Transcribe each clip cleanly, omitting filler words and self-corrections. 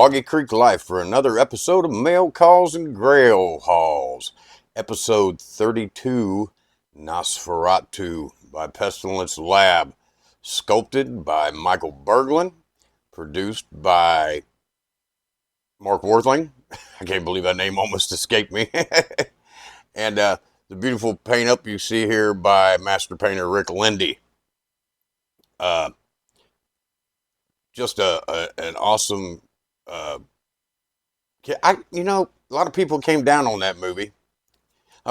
Boggy Creek Life for another episode of Mail Calls and Grail Halls. Episode 32, Nosferatu by Pestilence Lab. Sculpted by Michael Berglund. Produced by Mark Worthling. I can't believe that name almost escaped me. And the beautiful paint up you see here by master painter Rick Lindy. Just an awesome. A lot of people came down on that movie.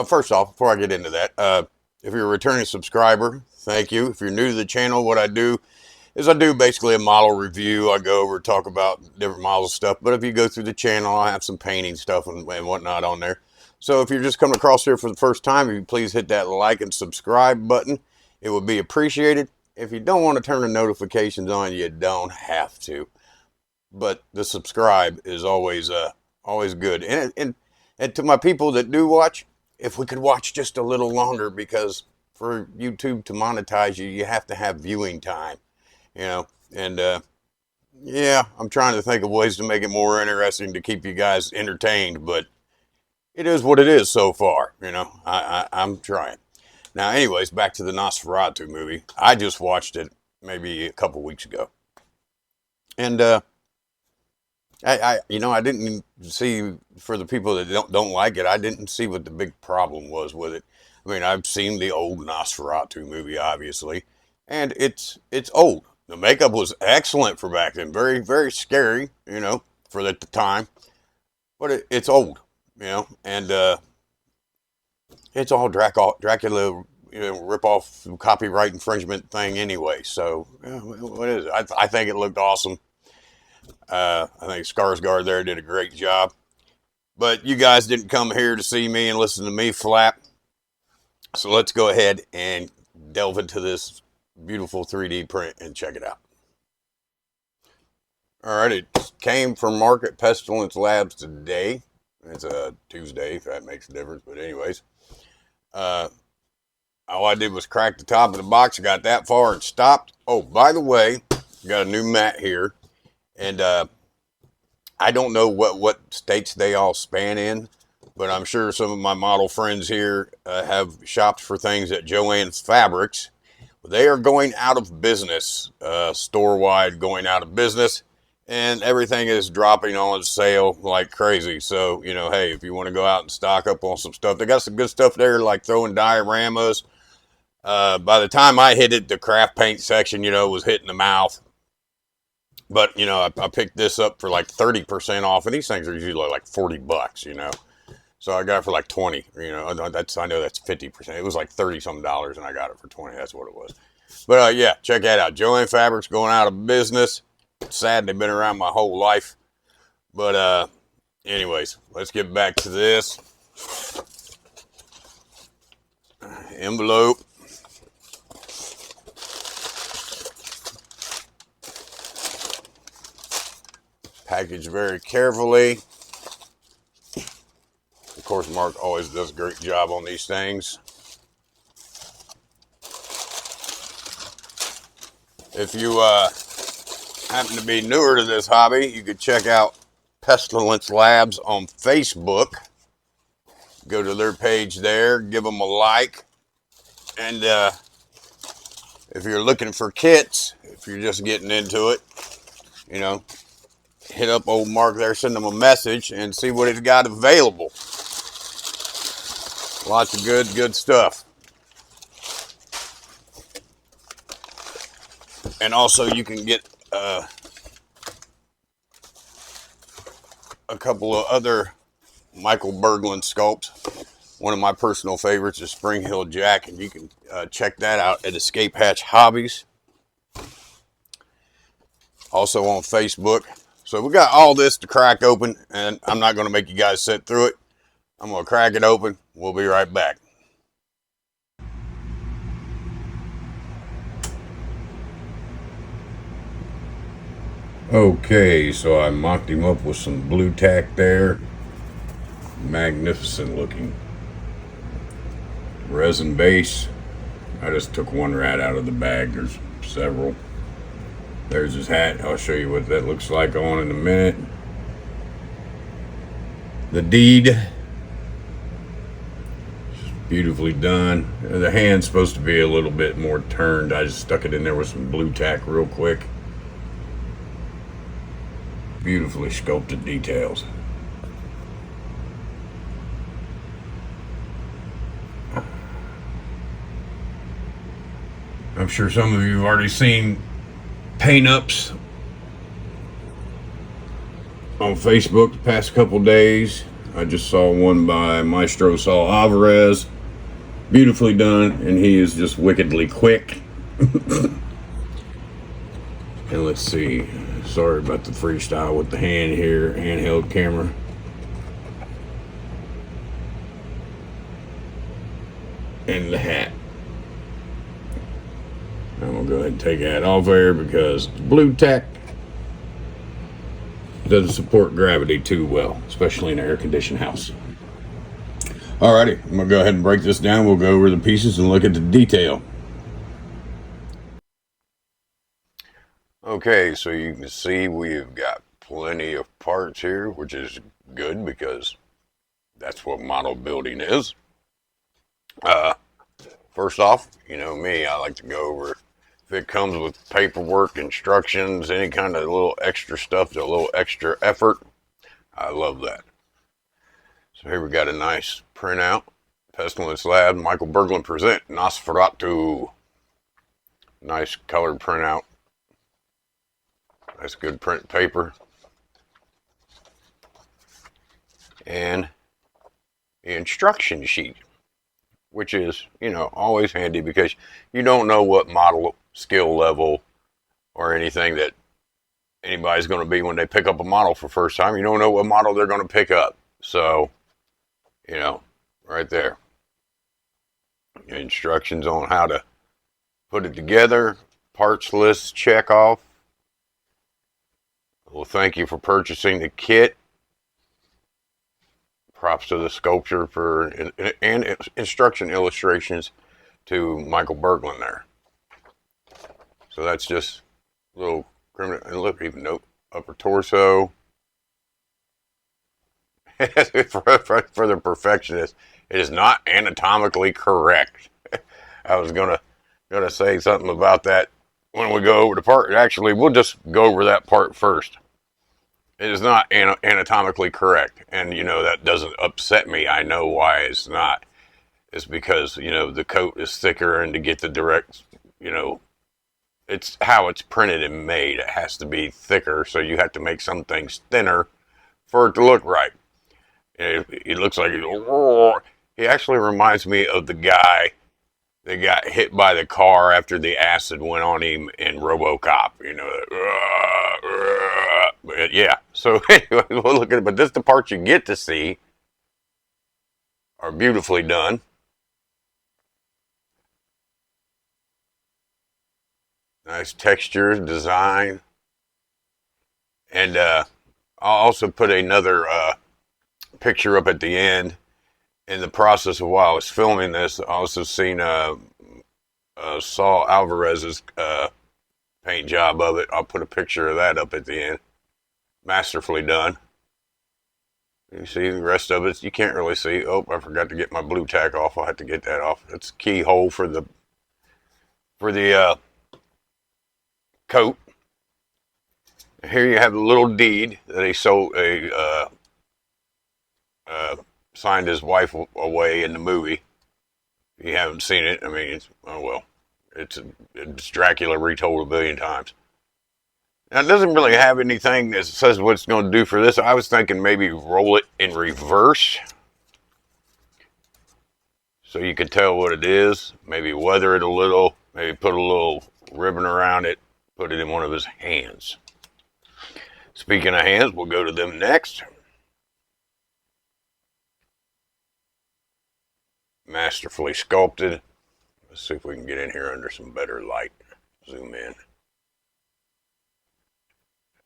First off, before I get into that, if you're a returning subscriber, thank you. If you're new to the channel, what I do is I do basically a model review. I go over, talk about different models and stuff. But if you go through the channel, I have some painting stuff and whatnot on there. So if you're just coming across here for the first time, if you please hit that like and subscribe button, it would be appreciated. If you don't want to turn the notifications on, you don't have to. But the subscribe is always good. And to my people that do watch, if we could watch just a little longer, because for YouTube to monetize you, you have to have viewing time, And yeah, I'm trying to think of ways to make it more interesting to keep you guys entertained, but it is what it is so far. I'm trying. Now, anyways, back to the Nosferatu movie. I just watched it maybe a couple weeks ago, and I didn't see, for the people that don't like it, I didn't see what the big problem was with it. I mean, I've seen the old Nosferatu movie, obviously, and it's old. The makeup was excellent for back then, very, very scary, for the time, but it's old, and it's all Dracula, rip-off copyright infringement thing anyway. So, what is it? I think it looked awesome. I think Skarsgård there did a great job. But you guys didn't come here to see me and listen to me flap. So let's go ahead and delve into this beautiful 3D print and check it out. Alright, it came from Market Pestilence Labs today. It's a Tuesday, if that makes a difference. But anyways, all I did was crack the top of the box. I got that far and stopped. Oh, by the way, got a new mat here. And I don't know what states they all span in, but I'm sure some of my model friends here have shopped for things at Joann's Fabrics. They are going out of business, store-wide going out of business, and everything is dropping on sale like crazy. So, hey, if you want to go out and stock up on some stuff, they got some good stuff there, like throwing dioramas. By the time I hit it, the craft paint section, was hitting the mouth. But, I picked this up for like 30% off, and these things are usually like $40, So I got it for like 20, I know that's 50%. It was like 30 some dollars, and I got it for 20. That's what it was. But yeah, check that out. Joann Fabrics going out of business. Sad, they've been around my whole life. But anyways, let's get back to this. Envelope. Packaged very carefully. Of course, Mark always does a great job on these things. If you happen to be newer to this hobby, you could check out Pestilence Labs on Facebook. Go to their page there, give them a like. And if you're looking for kits, if you're just getting into it, hit up old Mark there, send him a message, and see what he's got available. Lots of good stuff. And also you can get a couple of other Michael Berglund sculpts. One of my personal favorites is Spring Hill Jack, and you can check that out at Escape Hatch Hobbies. Also on Facebook. So we got all this to crack open, and I'm not going to make you guys sit through it. I'm going to crack it open. We'll be right back. Okay, so I mocked him up with some blue tack there. Magnificent looking. Resin base. I just took one rat out of the bag. There's several. There's his hat. I'll show you what that looks like on in a minute. The deed, beautifully done. The hand's supposed to be a little bit more turned. I just stuck it in there with some blue tack real quick. Beautifully sculpted details. I'm sure some of you have already seen paint ups on Facebook the past couple days. I just saw one by Maestro Saul Alvarez. Beautifully done, and he is just wickedly quick. And let's see. Sorry about the freestyle with the hand here, handheld camera. And the hat. I'm gonna go ahead and take that off there because the blue tack doesn't support gravity too well, especially in an air-conditioned house. Alrighty, I'm gonna go ahead and break this down. We'll go over the pieces and look at the detail. Okay, so you can see we've got plenty of parts here, which is good because that's what model building is. First off, you know me, I like to go over if it comes with paperwork, instructions, any kind of little extra stuff, a little extra effort. I love that. So here we got a nice printout. Pestilence Lab, Michael Berglund present Nosferatu. Nice colored printout. Nice good print paper. And the instruction sheet, which is, you know, always handy because you don't know what model skill level or anything that anybody's going to be when they pick up a model for the first time. You don't know what model they're going to pick up. So, you know, right there. Instructions on how to put it together. Parts list check off. Well, thank you for purchasing the kit. Props to the sculpture for and instruction illustrations to Michael Berglund there. So that's just a little criminal. And look, even note upper torso. For the perfectionist, it is not anatomically correct. I was gonna say something about that when we go over the part. Actually, we'll just go over that part first. It is not anatomically correct, and you know that doesn't upset me. I know why it's not. It's because, you know, the coat is thicker, and to get the direct, you know, it's how it's printed and made. It has to be thicker, so you have to make some things thinner for it to look right. It looks like he actually reminds me of the guy that got hit by the car after the acid went on him in RoboCop. You know, but yeah. So anyway, we'll look at it. But this the parts you get to see are beautifully done. Nice texture, design, and I'll also put another picture up at the end. In the process of while I was filming this, I also seen Saul Alvarez's paint job of it. I'll put a picture of that up at the end. Masterfully done. You see the rest of it. You can't really see. Oh, I forgot to get my blue tack off. I'll have to get that off. It's a keyhole for the coat. Here you have the little deed that he sold signed his wife away in the movie. If you haven't seen it, I mean, it's, oh well, it's Dracula retold a billion times. Now, it doesn't really have anything that says what it's going to do for this. I was thinking maybe roll it in reverse so you could tell what it is. Maybe weather it a little. Maybe put a little ribbon around it. Put it in one of his hands. Speaking of hands, we'll go to them next. Masterfully sculpted. Let's see if we can get in here under some better light. Zoom in.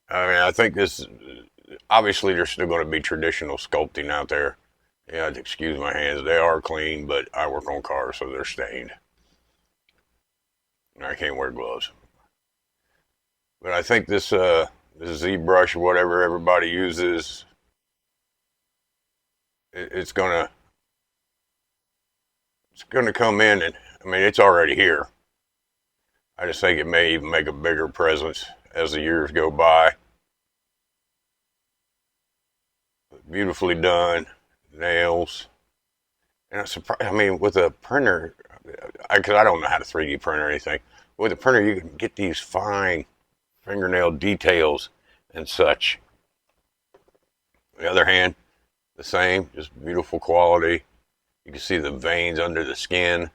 I mean, I think this, obviously there's still going to be traditional sculpting out there. Yeah, excuse my hands. They are clean, but I work on cars, so they're stained. I can't wear gloves. But I think this Z brush or whatever everybody uses it's gonna come in, and I mean it's already here. I just think it may even make a bigger presence as the years go by. Beautifully done, nails, and I'm surprised. I mean, with a printer, because I don't know how to 3D print or anything. With a printer, you can get these fine fingernail details and such. On the other hand, the same, just beautiful quality. You can see the veins under the skin.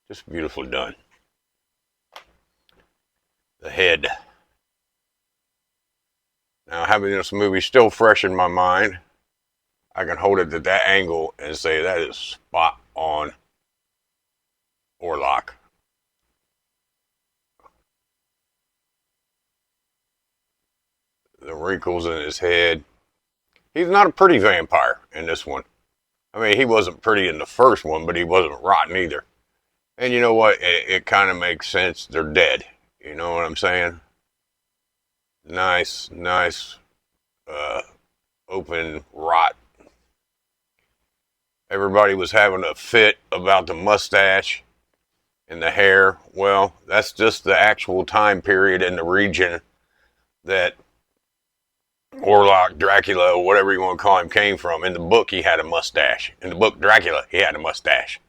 Just beautifully done. The head. Now, having this movie still fresh in my mind, I can hold it at that angle and say that is spot on Orlok. The wrinkles in his head. He's not a pretty vampire in this one. I mean, he wasn't pretty in the first one, but he wasn't rotten either. And you know what? It kind of makes sense. They're dead. You know what I'm saying? Nice, open rot. Everybody was having a fit about the mustache and the hair. Well, that's just the actual time period in the region that Orlok, Dracula, whatever you want to call him, came from. In the book, he had a mustache. In the book Dracula, he had a mustache.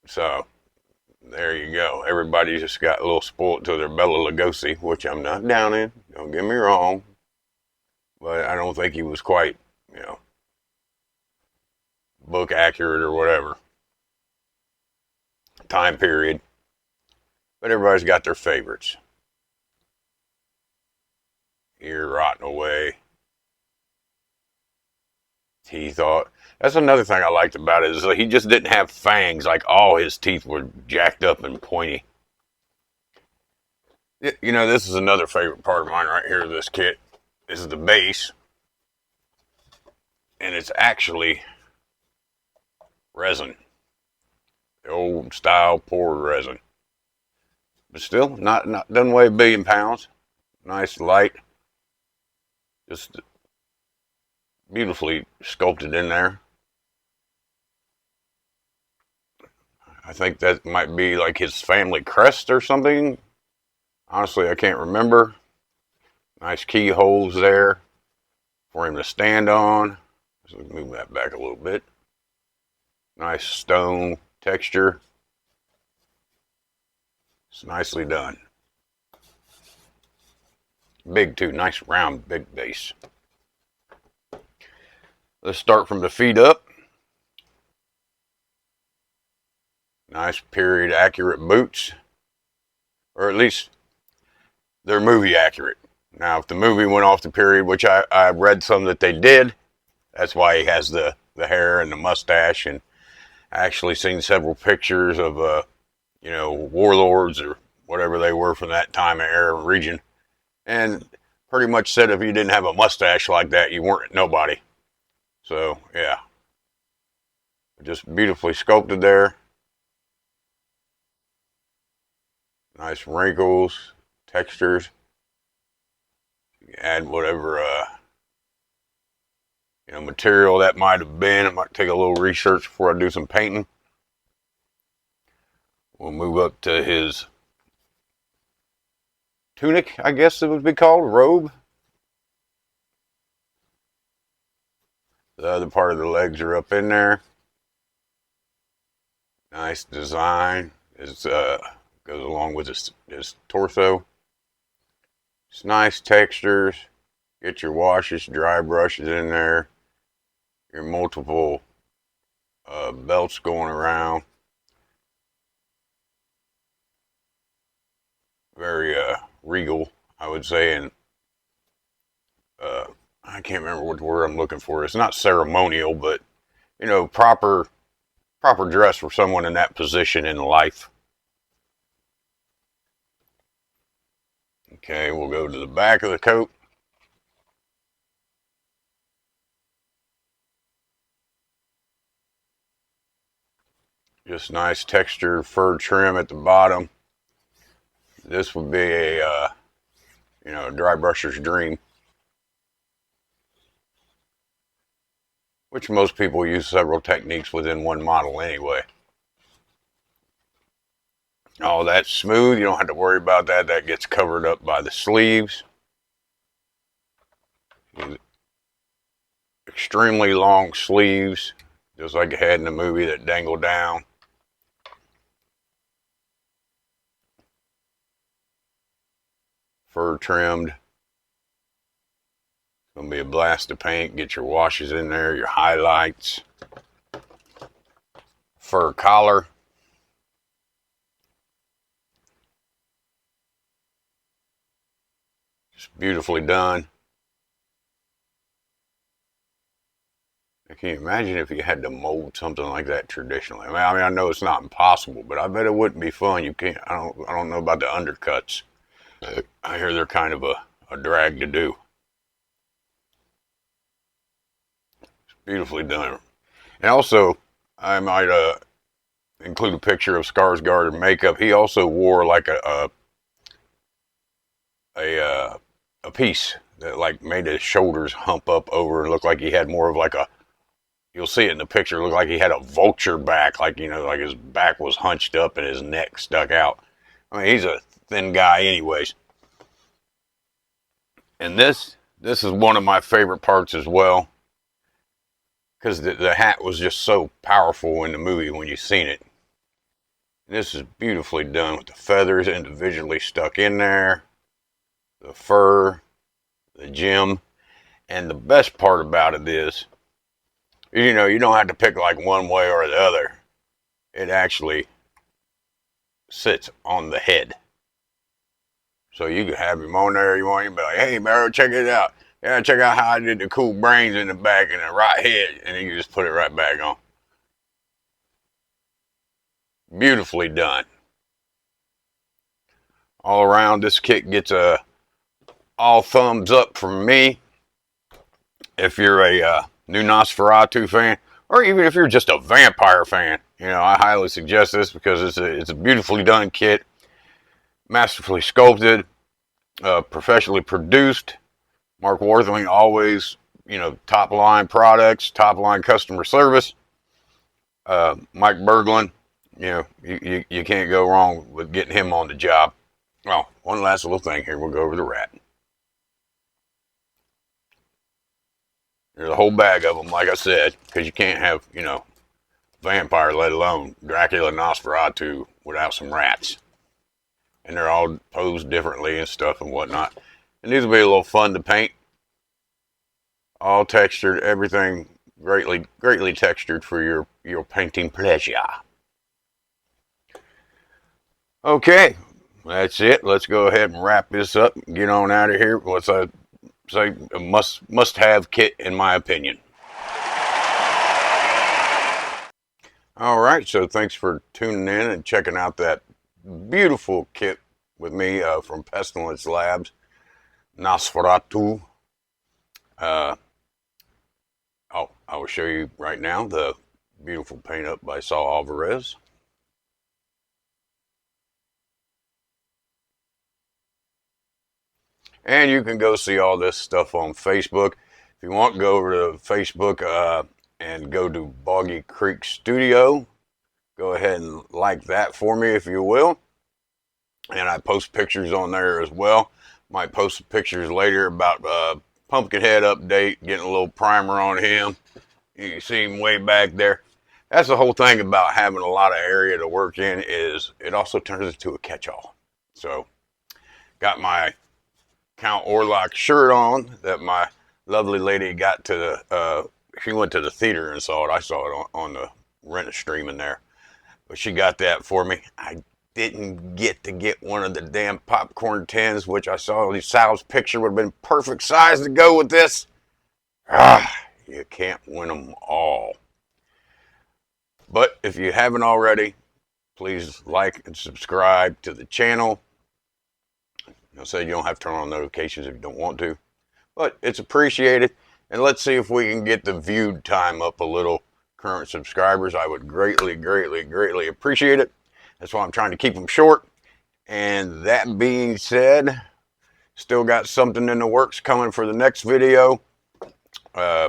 So, there you go. Everybody just got a little spoiled to their Bela Lugosi, which I'm not down in. Don't get me wrong. But I don't think he was quite, book accurate or whatever. Time period. But everybody's got their favorites. Ear rotting away. Teeth all. That's another thing I liked about it is that he just didn't have fangs. Like all his teeth were jacked up and pointy. You know, this is another favorite part of mine right here. This kit. This is the base, and it's actually resin. The old style poured resin. But still, not doesn't weigh a billion pounds. Nice light. Just beautifully sculpted in there. I think that might be like his family crest or something. Honestly, I can't remember. Nice keyholes there for him to stand on. So move that back a little bit. Nice stone texture. It's nicely done. Big too, nice round big base. Let's start from the feet up. Nice period accurate boots. Or at least they're movie accurate. Now if the movie went off the period, which I read some that they did, that's why he has the hair and the mustache, and I actually seen several pictures of warlords or whatever they were from that time and era region. And pretty much said if you didn't have a mustache like that, you weren't nobody. So, yeah. Just beautifully sculpted there. Nice wrinkles, textures. You can add whatever material that might have been. I might take a little research before I do some painting. We'll move up to his tunic, I guess it would be called, robe. The other part of the legs are up in there. Nice design. It goes along with his torso. It's nice textures. Get your washes, dry brushes in there. Your multiple belts going around. Very regal, I would say, and I can't remember what word I'm looking for. It's not ceremonial, but proper dress for someone in that position in life. Okay, we'll go to the back of the coat. Just nice texture fur trim at the bottom. This would be a dry brusher's dream. which most people use several techniques within one model anyway. Oh, that's smooth. You don't have to worry about that. That gets covered up by the sleeves. Extremely long sleeves, just like it had in the movie, that dangle down. Fur trimmed. Gonna be a blast to paint. Get your washes in there, your highlights. Fur collar. Just beautifully done. Can you imagine if you had to mold something like that traditionally? I mean, I know it's not impossible, but I bet it wouldn't be fun. You can't. I don't know about the undercuts. I hear they're kind of a drag to do. It's beautifully done. And also, I might include a picture of Skarsgård in makeup. He also wore like a piece that like made his shoulders hump up over and look like he had more of like a. You'll see it in the picture. Look like he had a vulture back, like, you know, like his back was hunched up and his neck stuck out. I mean, he's a thin guy, anyways. And this is one of my favorite parts as well, because the hat was just so powerful in the movie when you've seen it. And this is beautifully done with the feathers individually stuck in there, the fur, the gem, and the best part about it is, you know, you don't have to pick like one way or the other. It actually sits on the head. So you can have him on there. You want him to be like, hey, Barrow, check it out. Yeah, check out how I did the cool brains in the back and the right head. And you can just put it right back on. Beautifully done. All around, this kit gets a all thumbs up from me. If you're a new Nosferatu fan, or even if you're just a vampire fan, you know, I highly suggest this because it's a beautifully done kit, masterfully sculpted, professionally produced. Mark Worthing always, you know, top line products, top line customer service. Mike Berglund, you know, you can't go wrong with getting him on the job. Well, one last little thing here. We'll go over the rat. There's a whole bag of them, like I said, because you can't have, you know, vampire, let alone Dracula, Nosferatu, without some rats. And they're all posed differently and stuff and whatnot. And these will be a little fun to paint. All textured, everything greatly textured for your painting pleasure. Okay, that's it. Let's go ahead and wrap this up and get on out of here. What's I say, a must have kit in my opinion. All right, so thanks for tuning in and checking out that beautiful kit with me from Pestilence Labs, Nosferatu. I will show you right now the beautiful paint up by Saul Alvarez. And you can go see all this stuff on Facebook. If you want, go over to Facebook and go to Boggy Creek Studio. Go ahead and like that for me if you will. And I post pictures on there as well. Might post pictures later about Pumpkinhead update, getting a little primer on him. You can see him way back there. That's the whole thing about having a lot of area to work in, is it also turns into a catch-all. So, got my Count Orlok shirt on that my lovely lady got to the, she went to the theater and saw it. I saw it on the rent-a-stream in there. But she got that for me. I didn't get to get one of the damn popcorn tins, which I saw Sal's picture would have been perfect size to go with this. You can't win them all. But if you haven't already, please like and subscribe to the channel. I'll say you don't have to turn on notifications if you don't want to, but it's appreciated. And let's see if we can get the viewed time up a little. Current subscribers, I would greatly appreciate it. That's why I'm trying to keep them short. And that being said, still got something in the works coming for the next video. Yeah,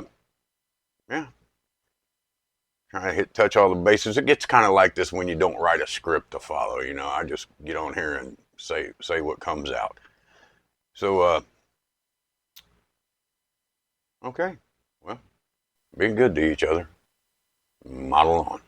trying to touch all the bases. It gets kind of like this when you don't write a script to follow. You know, I just get on here and say what comes out. So, okay, well, being good to each other. Model on.